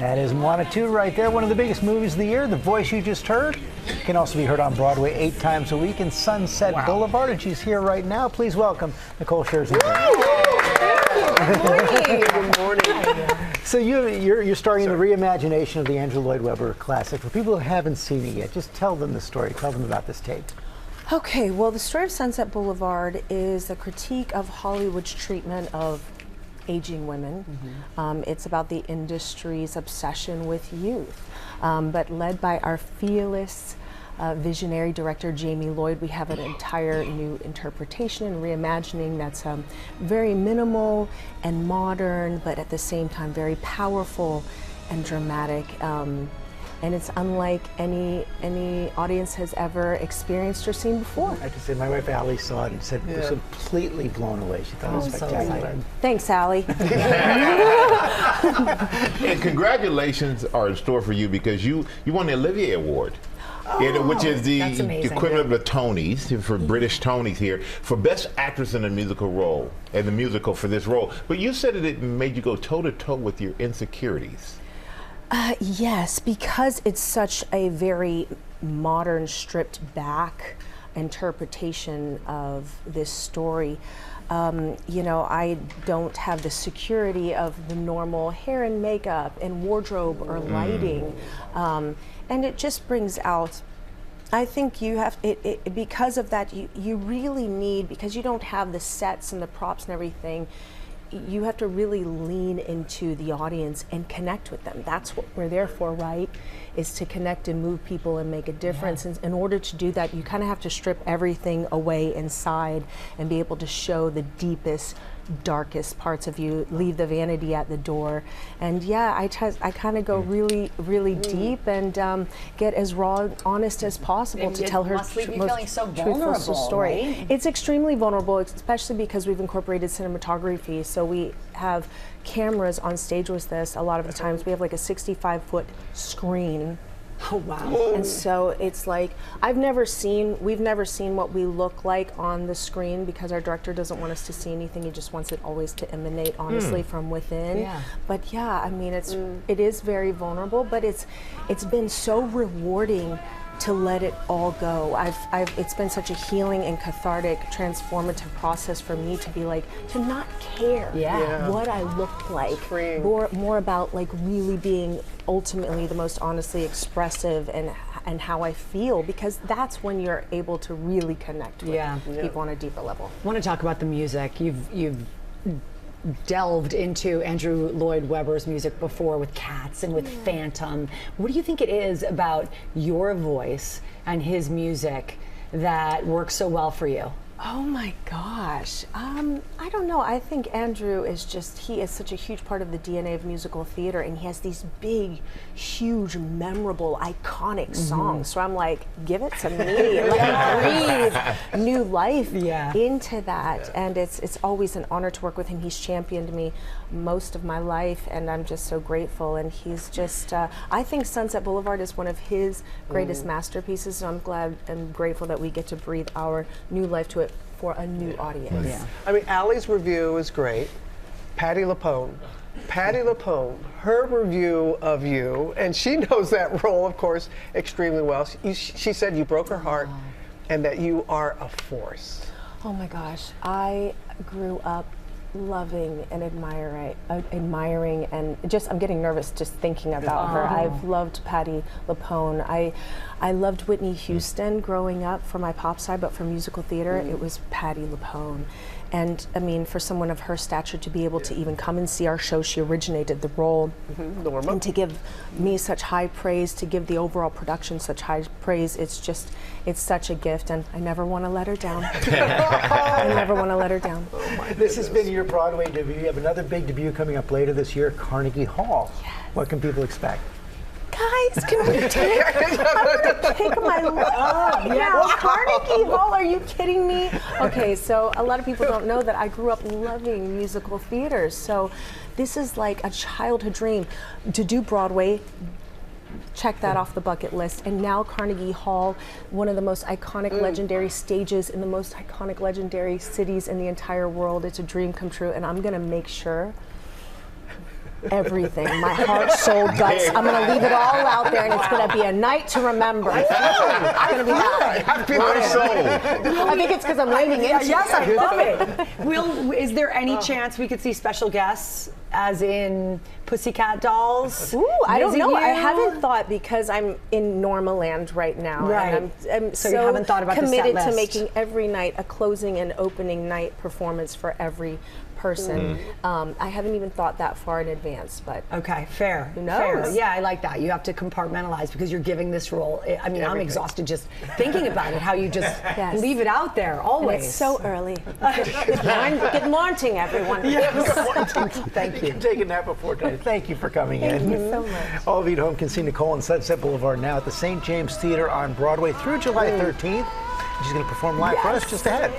That is Moana 2 right there, one of the biggest movies of the year. The voice you just heard can also be heard on Broadway 8 times a week in Sunset Boulevard, and she's here right now. Please welcome Nicole Scherzinger. Good morning. So you're starring in the reimagination of the Andrew Lloyd Webber classic. For people who haven't seen it yet, just tell them the story. Tell them about this tape. Okay, well, the story of Sunset Boulevard is a critique of Hollywood's treatment of aging women. It's about the industry's obsession with youth, but led by our fearless visionary director Jamie Lloyd, we have an entire new interpretation and reimagining that's very minimal and modern, but at the same time very powerful and dramatic. And it's unlike any audience has ever experienced or seen before. I have to say, my wife Allie saw it and said was completely blown away. She thought it was spectacular. Thanks, Allie. And congratulations are in store for you because you won the Olivier Award. Which is the equivalent of the Tonys, for British Tonys here, for Best Actress in a Musical Role, and the musical for this role. But you said that it made you go toe-to-toe with your insecurities. Yes, because it's such a very modern, stripped back interpretation of this story. You know, I don't have the security of the normal hair and makeup and wardrobe or lighting. And it just brings out, I think you have, because of that, you really need, because you don't have the sets and the props and everything, you have to really lean into the audience and connect with them. That's what we're there for, right? Is to connect and move people and make a difference. And in order to do that, you kind of have to strip everything away inside and be able to show the deepest, darkest parts of you, leave the vanity at the door. And yeah, I kind of go really, really deep and get as raw and honest as possible to tell her most truthful story. Right? It's extremely vulnerable, especially because we've incorporated cinematography. So we have cameras on stage with this. A lot of the times we have like a 65-foot screen. Oh wow. And so it's like, we've never seen what we look like on the screen because our director doesn't want us to see anything. He just wants it always to emanate honestly from within. Yeah. But yeah, I mean, it is very vulnerable, but it's been so rewarding to let it all go. It's been such a healing and cathartic, transformative process for me to be like, to not care what I look like. More about like really being ultimately the most honestly expressive and how I feel, because that's when you're able to really connect with people on a deeper level. I want to talk about the music. You've delved into Andrew Lloyd Webber's music before with Cats and with Phantom. What do you think it is about your voice and his music that works so well for you? Oh my gosh. I don't know. I think Andrew is he is such a huge part of the DNA of musical theater, and he has these big, huge, memorable, iconic songs. So I'm like, give it to me. Let me breathe new life into that. And it's always an honor to work with him. He's championed me most of my life, and I'm just so grateful. And he's just, I think Sunset Boulevard is one of his greatest masterpieces, and I'm glad and grateful that we get to breathe our new life to it for a new audience. Yeah. I mean, Allie's review is great. Patti LuPone, her review of you, and she knows that role, of course, extremely well. She said you broke her heart and that you are a force. Oh my gosh, I grew up loving and admiring and just, I'm getting nervous just thinking about her. I've loved Patti LuPone. I loved Whitney Houston growing up for my pop side, but for musical theater, it was Patti LuPone. And I mean, for someone of her stature to be able to even come and see our show, she originated the role, Norma. and to give me such high praise, to give the overall production such high praise, it's such a gift, and I never want to let her down. I never want to let her down. This has been your Broadway debut. You have another big debut coming up later this year, Carnegie Hall. Yes. What can people expect? Guys, can we take my love? Yeah, Carnegie Hall, are you kidding me? Okay, so a lot of people don't know that I grew up loving musical theater. So this is like a childhood dream. To do Broadway, check that off the bucket list. And now Carnegie Hall, one of the most iconic, legendary stages in the most iconic, legendary cities in the entire world. It's a dream come true, and I'm gonna make sure everything. My heart, soul, guts. I'm going to leave it all out there, and it's going to be a night to remember. It's going to be that. I think it's because I'm leaning into it. Yes, I love it. Is there any chance we could see special guests, as in Pussycat Dolls? Ooh, I don't know. You? I haven't thought, because I'm in Norma land right now. Right. And I'm so you haven't thought about committed the set to list. making every night a closing and opening night performance for every person. I haven't even thought that far in advance, but okay, fair. Who knows? Fair. Yeah, I like that. You have to compartmentalize because you're giving this role. I mean, I'm exhausted just thinking about it. How you just leave it out there always. And it's so early. Good morning, everyone. Thank you. You can take a nap before tonight. Thank you for coming in. Thank you so much. All of you at home can see Nicole on Sunset Boulevard now at the St. James Theater on Broadway through July 13th. She's going to perform live for us just ahead.